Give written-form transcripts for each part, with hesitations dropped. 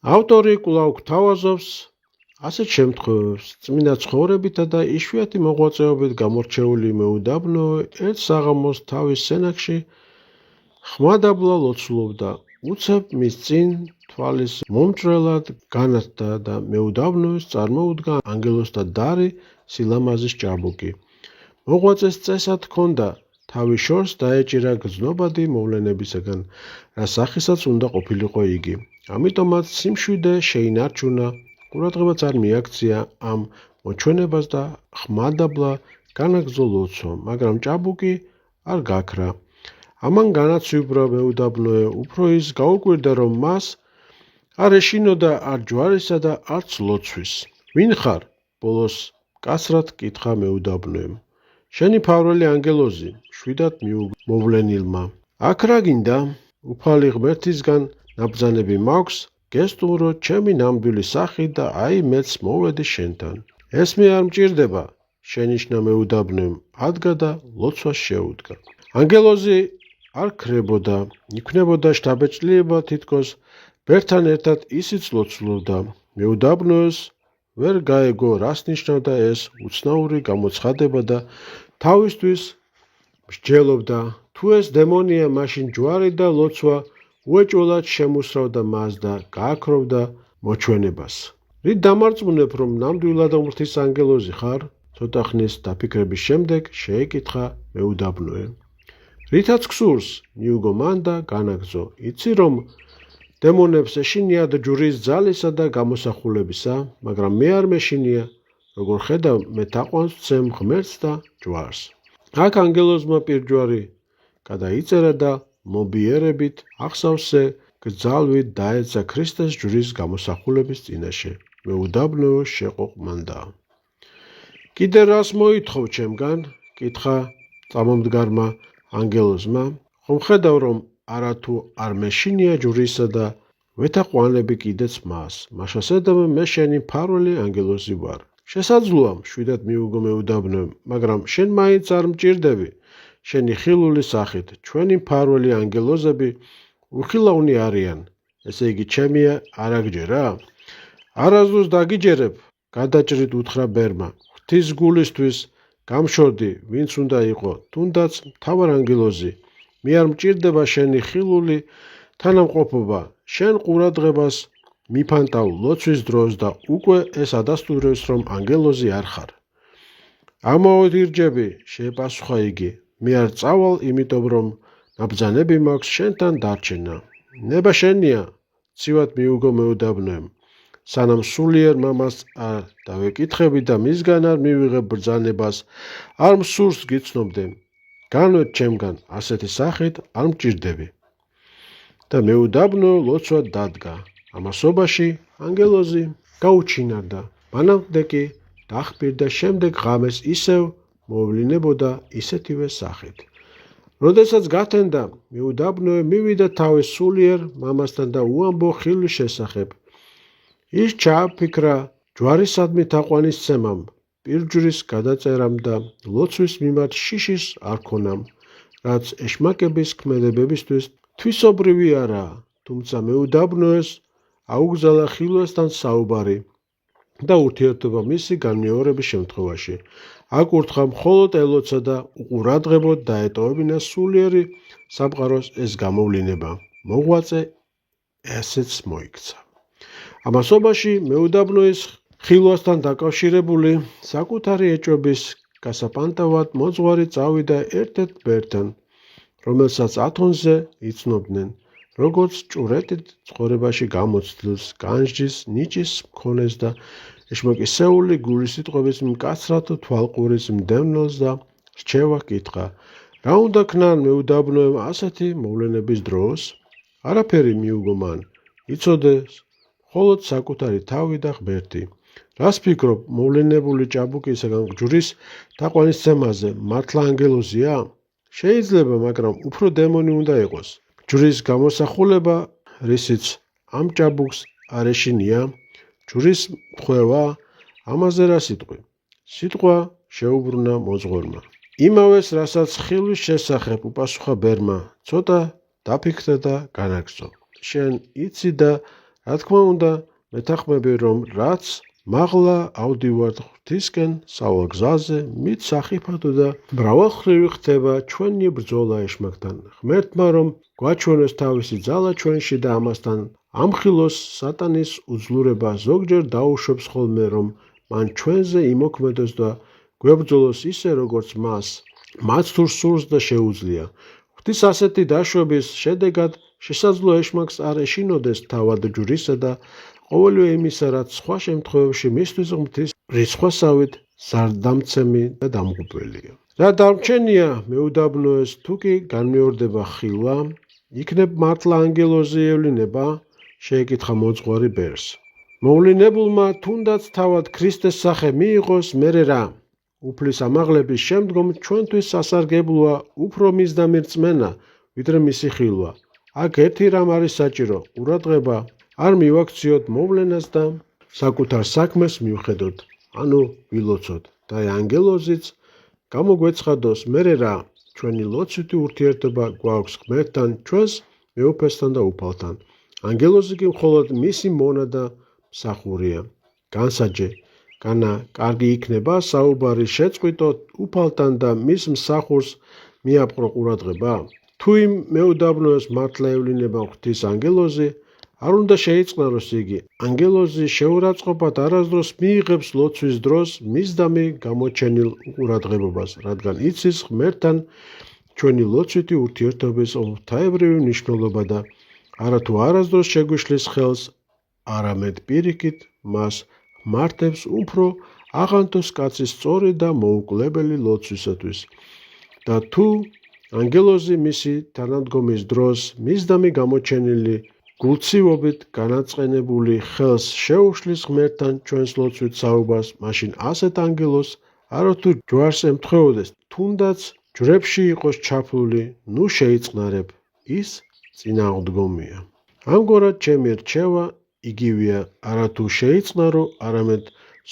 ავტორი კვლავ გვთავაზობს ასეთ შემთხვევებს, წმინდა ცხოვრებითა და იშვიათი მოღვაწეობით გამორჩეული მეუდაბნო ერთ საღამოს თავის სენაკში ხმადაბლა ლოცულობდა, უცებ მის წინ თვალის მომჭრელად განათდა და მეუდაბნოებს წარმოუდგა ანგელოზთა დარი სილამაზის ჭაბუკი. მოღვაწეს წესად ჰქონდა თავის შორს დაეჭირა გრძნობადი მოვლენებისაგან, რა სახისაც უნდა ყოფილიყო იგი. ამიტომაც სიმშვიდე შეინარჩუნა, ყურადღებაც არ მიაქცია ამ მოჩვენებას და ხმადაბლა განაგრძო ლოცვა, მაგრამ ჭაბუკი არ გაქრა. ამან განაცვიბრა მეუდაბნოე, უფრო ის გაუკვირდა, რომ მას არ ეშინოდა არ ჯვარისა და არც ლოცვის. ვინ ხარ? ბოლოს კაცრად კითხა მეუდაბნოემ. შენი ფარველი ანგელოზი, შვიდად მოვლენილმა. აქ რა გინდა? უფალი ღმერთისგან ნაბრძანები მაქვს, გესტუმრო ჩემი ნამდვილი სახით და აი მეც მოვედი შენთან. ეს მე არ მჭირდება, შენიშნა მეუდაბნოემ, ადგა და ლოცვას შეუდგა. ანგელოზი არ ქრებოდა, იქმნებოდა შთაბეჭდილება, თითქოს ბერთან ერთად ისიც ლოცულობდა. მეუდაბნოეს ვერ გაეგო, რას ნიშნავდა ეს უცნაური გამოცხადება და თავისთვის მსჯელობდა, თუ ეს დემონია, მაშინ ჯვარი და ლოცვა უეჭველად შემუსრავდა მას და გააქრობდა მოჩვენებას. რით დამარწმუნებ, რომ ნამდვილად ღმრთის ანგელოზი ხარ? ცოტა ხნის დაფიქრების შემდეგ შეეკითხა მეუდაბნოე. რითაც გსურს, მიუგო მან და განაგრძო. იცი რომ დემონებს ეშინიათ ჯვრის ძალისა და გამოსახულებისა, მაგრამ მე არ მეშინია, როგორ ხედავ, მე თაყვანს ვცემ ღმერთს და ჯვარს. აქ ანგელოზმა პირჯვარი გადაიწერა და მობიერებით ახსავსე გძალვით დაეცა ქრისტეს ჯვრის გამოსახულების წინაშე. მეუდაბნოე შეყოყმანდა. კიდე რას მოითხოვ ჩემგან? კითხა წამომდგარმა ანგელოზმა. ხომ ხედავ, რომ არათუ არ მეშინია ჯვრისა და ვეთაყვანები კიდეც მას. მაშასედამე მე შენი მფარველი ანგელოზი ვარ. შესაძლოა, შვიდად მიუგო მეუდაბნოემ, მაგრამ შენ მაინც არ მჭირდები. შენი ხილული სახით, ჩვენი მფარველი ანგელოზები უხილავნი არიან, ესე იგი ჩემია არ აგჯერა? არასდროს დაგიჯერებ, გადაჭრით უთხრა ბერმა. ღვთის გულისთვის გამშორდი, ვინც უნდა იყო, თუნდაც მთავარ ანგელოზი. მე არ მჭირდება შენი ხილული თანამყოფობა, შენ ყურადღებას მიფანტავ ლოცვის დროს და უკვე ეს ადასტურებს, რომ ანგელოზი არ ხარ. ამაოდ ირჯები, შეეპასუხა იგი. მე არ წავალ, იმიტომ რომ ნაბრძანები მაქვს შენთან დარჩენა. ნება შენია, ცივად მიუგო მეუდაბნოემ. სანამ სულიერ მამას არ დავეკითხები და მისგან არ მივიღებ ბრძანებას, არ მსურს გიცნობდე. განვეთ ჩემგან, ასეთი სახით არ მჭირდები. და მეუდაბნოე ლოცვად დადგა. ამასობაში ანგელოზი გაუჩინარდა. მანამდე კი დახპირდა, შემდეგ ღამეს ისევ მოვლინებოდა ისეთივე სახით. როდესაც გათენდა, მეუდაბნოე მივიდა თავის სულიერ მამასთან და უამბო ხილვის შესახებ. ის ჩააფიქრა ჯვარისადმი თაყვანისცემამ, პირჯვრის გადაწერამ და ლოცვის მიმართ შიშის არ ქონამ, რაც ეშმაკების ქმედებებისთვის თვისობრივი არაა, თუმცა მეუდაბნოეს აუგზალა ხილვასთან საუბარი და ურთიერთობა მისი განმეორების შემთხვევაში. აკურთხა მხოლოდ ელოცა და უყურადღებოდ დაეტოვებინა სულიერი სამყაროს ეს გამოვლინება. მოღვაწე ესეც მოიქცა. ამასობაში მეუდაბნოის ხილვასთან დაკავშირებული საკუთარი ეჭვების გასაპანტავად მოძღვარი წავიდა ერთ-ერთ ბერთან, რომელსაც ათონზე იცნობდნენ, როგორც ჭურეტით ცხოვრებაში გამოცდილს, განსჯის, ნიჭის მქონეს და ეშმაკისეული გულისიტყვების მკაცრად თვალყურის მდევნელს და რჩევა კითხა. რა უნდა ქნან მეუდაბნოემ ასეთი მოვლენების დროს? არაფერი მიუგო მან. იცოდეს მხოლოდ საკუთარი თავი და ღმერთი. რას ფიქრობ, მოვლენებული ჭაბუკისაგან ჯვრის თაყვანისცემაზე მართლა ანგელოზია? შეიძლება, მაგრამ უფრო დემონი უნდა იყოს. ჯვრის გამოსახულება, რისიც ამ ჭაბუკს არ ეშინია, ჯვრის მხვევა, ამაზე რა სიტყვი? სიტყვა შეუბრუნა მოძღვარმა. იმავეს, რასაც ხილვის შესახებ უპასუხა ბერმა, ცოტა დაფიქრდა და განაგრძო. შენ იცი და რა თქმა უნდა, მეთანხმები, რომ რაც მაღლა ავდივართ ღვთისკენ სავალ გზაზე, მით სახიფათო და მრავალმხრივი ხდება ჩვენი ბრძოლა ეშმაკთან. ღმერთმა რომ გვაჩვენოს თავისი ძალა ჩვენში და ამასთან ამხილოს სატანის უძლურება, ზოგჯერ დაუშვებს ხოლმე, რომ მან ჩვენზე იმოქმედოს და გვებრძოლოს ისე, როგორც მას თუ სურს და შეუძლია. ღვთის ასეთი დაშვების შედეგად შესაძლოა ეშმაკს არ ეშინოდეს თავად ჯვრისა და ყოველივე იმისა, რაც სხვა შემთხვევებში მისთვის ღმრთის რისხვასავით ზარდამცემი და დამღუპველია. რა დარჩენია მეუდაბნოეს, თუ კი განმეორდება ხილვა, იქნებ მართლა ანგელოზი ევლინება? შეეკითხა მოძღვარი ბერს. მოვლინებულმა თუნდაც თავად ქრისტეს სახე მიიღოს, მერე რა? უფლის ამაღლების შემდგომ ჩვენთვის სასარგებლოა უფრო მისდამი რწმენა, ვიდრე მისი ხილვა. აქ ერთი რამ არის საჭირო, ყურადღება არ მივაქციოთ მოვლენას და საკუთარ საქმეს მივხედოთ, ანუ ვილოცოთ და ანგელოზიც გამოგვეცხადოს, მერე რა? ჩვენი ლოცვითი ურთიერთობა გვაქვს ღმერთთან, ჩვენს მეუფესთან და უფალთან. ანგელოზი კი მხოლოდ მისი მონა და მსახურია. განსაჯე, განა კარგი იქნება საუბარი შეწყვიტოთ უფალთან და მის მსახურს მიაპყრო ყურადღება. თუ იმ მეუდაბნოეს მართლა ევლინება ღვთის ანგელოზი, არ უნდა შეიწყნაროს იგი. ანგელოზი შეურაცხყოფად არასდროს მიიღებს ლოცვის დროს მისდამი გამოჩენილ ყურადღებობას, რადგან იცის ღმერთთან ჩვენი ლოცვითი ურთიერთობის ღვთაებრივი მნიშვნელობა და არათუ არასდროს შეგვიშლის ხელს, არამედ პირიქით მას მართებს უფრო აღანთოს კაცის სწორი და მოუკლებელი ლოცვისათვის. და თუ ანგელოზი მისი თანადგომის დროს მისდამი გამოჩენილი გულცივობით განაწყენებული ხელს შეუშლის ღმერთთან ჩვენს ლოცვით საუბარს, მაშინ ასეთ ანგელოზს არათუ ჯვარს ემთხვეოდეს, თუნდაც ჯვრებში იყოს ჩაფლული, ნუ შეიწყნარებ, ის წინააღმდგომია. ამგვარად ჩემი რჩევა იგივეა, არათუ შეიწყნარო, არამედ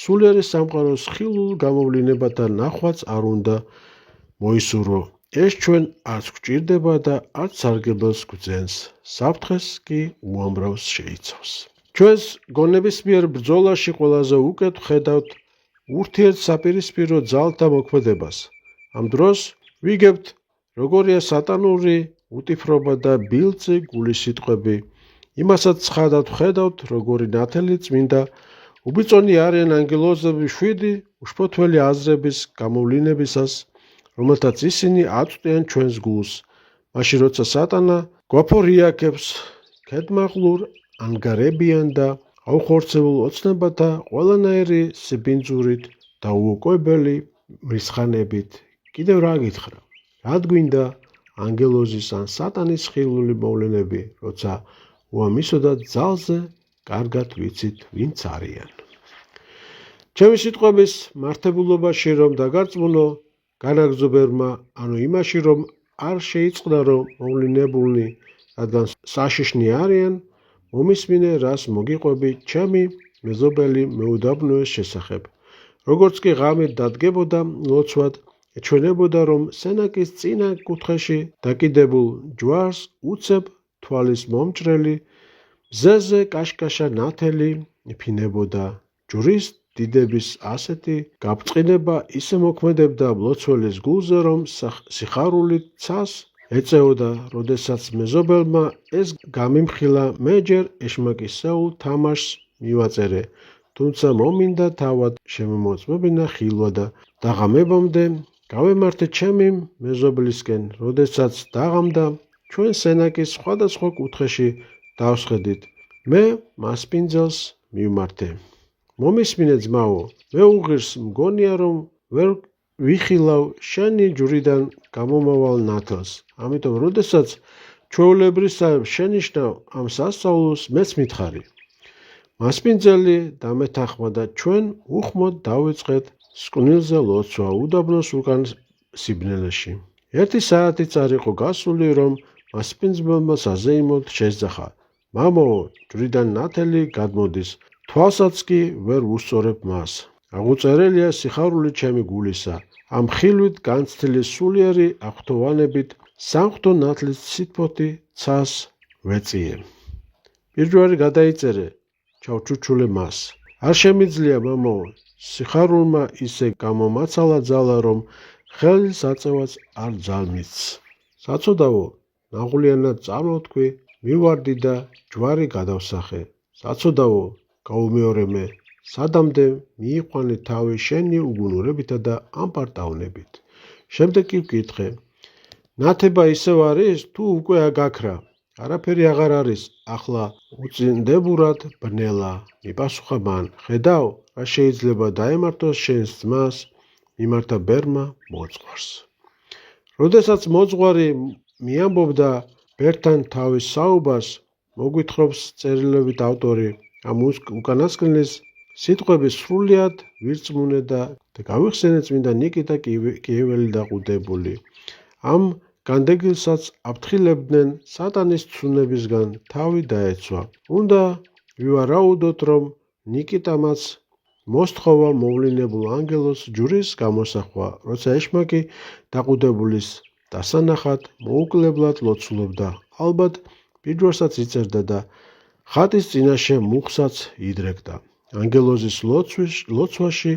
სულიერი სამყაროს ხილულ გამოვლინებათა ნახვაც არ უნდა მოისურვო. ეს ჩვენ არც გვჭირდება და არც სარგებელს გვძენს, საფრთხეს კი უამრავს შეიცავს. ჩვენს გონებისმიერ ბრძოლაში ყველაზე უკეთ ვხედავთ ურთიერთ საპირისპირო ძალთა მოქმედებას. ამ დროს ვიგებთ, როგორია სატანური უტიფრობა და ბილწი გულის სიტყვები. იმასაც ცხადად ვხედავთ, როგორი ნათელი წმინდა უბიწონი არიან ანგელოზები 7 უშფოთველი აზრების გამოვლინებისას, რომელთაც ისინი აწვდიან ჩვენს გულს, მაშინ როცა სატანა გვაფორიაქებს ქედმაღლურ ანგარებიან და აუხორცებულ ოცნებათა ყველანაირი სიბინძურით და უუკვებელი მრისხანებით. კიდევ რა გითხრა? რად გვინდა ანგელოზის ან სატანის ხილული მოვლენები, როცა უამისოდაც ძალზე კარგად ვიცით ვინც არიან. ჩემი სიტყვების მართებულობაში რომ დაგარწმუნო განაგრძობერმა, ანუ იმაში რომ არ შეიწყნარო მოვლენებულნი, რადგან საშიშნი არიან, მომისმინე რას მოგიყვები ჩემი მეზობელი მეუდაბნოეს შესახებ. როგორც კი ღამით დადგებოდა ლოცვად, ეჩვენებოდა, რომ სენაკის წინა კუთხეში დაკიდებულ ჯვარს უცებ თვალის მომჭრელი, მზეზე კაშკაშა ნათელი იფინებოდა. ჯვრის დიდების ასეთი გაბწყინება ისე მოქმედებდა მლოცველის გულზე, რომ სიხარულით ცას ეწეოდა, როდესაც მეზობელმა ეს გამიმხილა, მე ჯერ ეშმაკისეულ თამაშს მივაწერე, თუმცა მომინდა თავად შემომოწმებინა ხილვა და დაღამებამდე გავემართე ჩემი მეზობლისკენ, როდესაც დაღამდა, ჩვენ სენაკის სხვადასხვა კუთხეში დავსხედით. მე მასპინძელს მივმართე. მომისმინე ძმაო, მე უღირს მგონია, რომ ვერ ვიხილავ შენი ჯვრიდან გამომავალ ნათელს. ამიტომ, როდესაც ჩვეულებრისად შენიშნავ ამ სასწაულს, მეც მითხარი. მასპინძელი დამეთანხმა და ჩვენ უხმოდ დავიწყეთ სკვნილზე ლოცვა უდაბნოს უკან სიბნელეში. 1 საათი წარ იყო გასული, რომ მასპინძელმა საზეიმოდ შესძახა. მამაო, ჯვრიდან ნათელი გადმოდის, თვალსაც კი ვერ ვუსწორებ მას. აღუწერელია სიხარული ჩემი გულისა. ამ ხილვით განცდილი სულიერი აღფრთოვანებით სამღვთო ნათლის სიტფოთი ცას ვეწიე. ბირჯვარი გადაიწერე, ჩავჩუჩულე მას. არ შემიძლია, მამაო, სიხარულმა ისე გამომაცალა ძალა, რომ ხელის აწევაც არ ძალმიც. საწოდავო, ნაღულიანად წარმოვთქვი, მივარდი და ჯვარი გადავსახე. საწოდავო, გაუმეორე მე, სადამდე მიიყვანე თავი შენი უგუნურებითა და ამპარტავნებით. შემდეგ კი ვკითხე, ნათება ისევ არის, თუ უკვე აგაქრა? არაფერი აღარ არის, ახლა უწინდებურად ბნელა, მიპასუხა მან. ხედავ, რა შეიძლება დაემართოს შენს ძმას, მიმართა ბერმა მოძღვარს. როდესაც მოძღვარი მიამბობდა ბერთან თავის საუბარს, მოგვითხრობს წერილობით ავტორი, ამ უკანასკნელის სიტყვები სრულიად ვირწმუნე და გავიხსენე წმინდა ნიკიტა კიეველი დაყუდებული. ამ განდეგილსაც აფრთხილებდნენ სატანის ცუნებისგან თავი დაეცვა. უნდა ვივარაუდოთ, რომ ნიკიტამაც მოსთხოვა მოვლინებულ ანგელოზს ჯვრის გამოსახვა, როცა ეშმაკი დაყუდებულის დასანახად მოუკლებლად ლოცულობდა. ალბათ ბიჯვარსაც იწერდა და ხატის წინაშე მუხსაც იდრეკდა. ანგელოზის ლოცვაში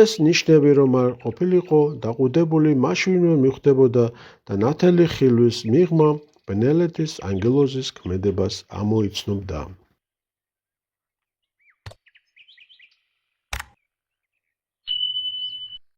ეს ნიშნები რომ არ ყოფილიყო დაყუდებული, მაშინვე მიხვდებოდა და ნათელი ხილვის მიღმა ბნელეთის ანგელოზის ქმედებას ამოიცნობდა.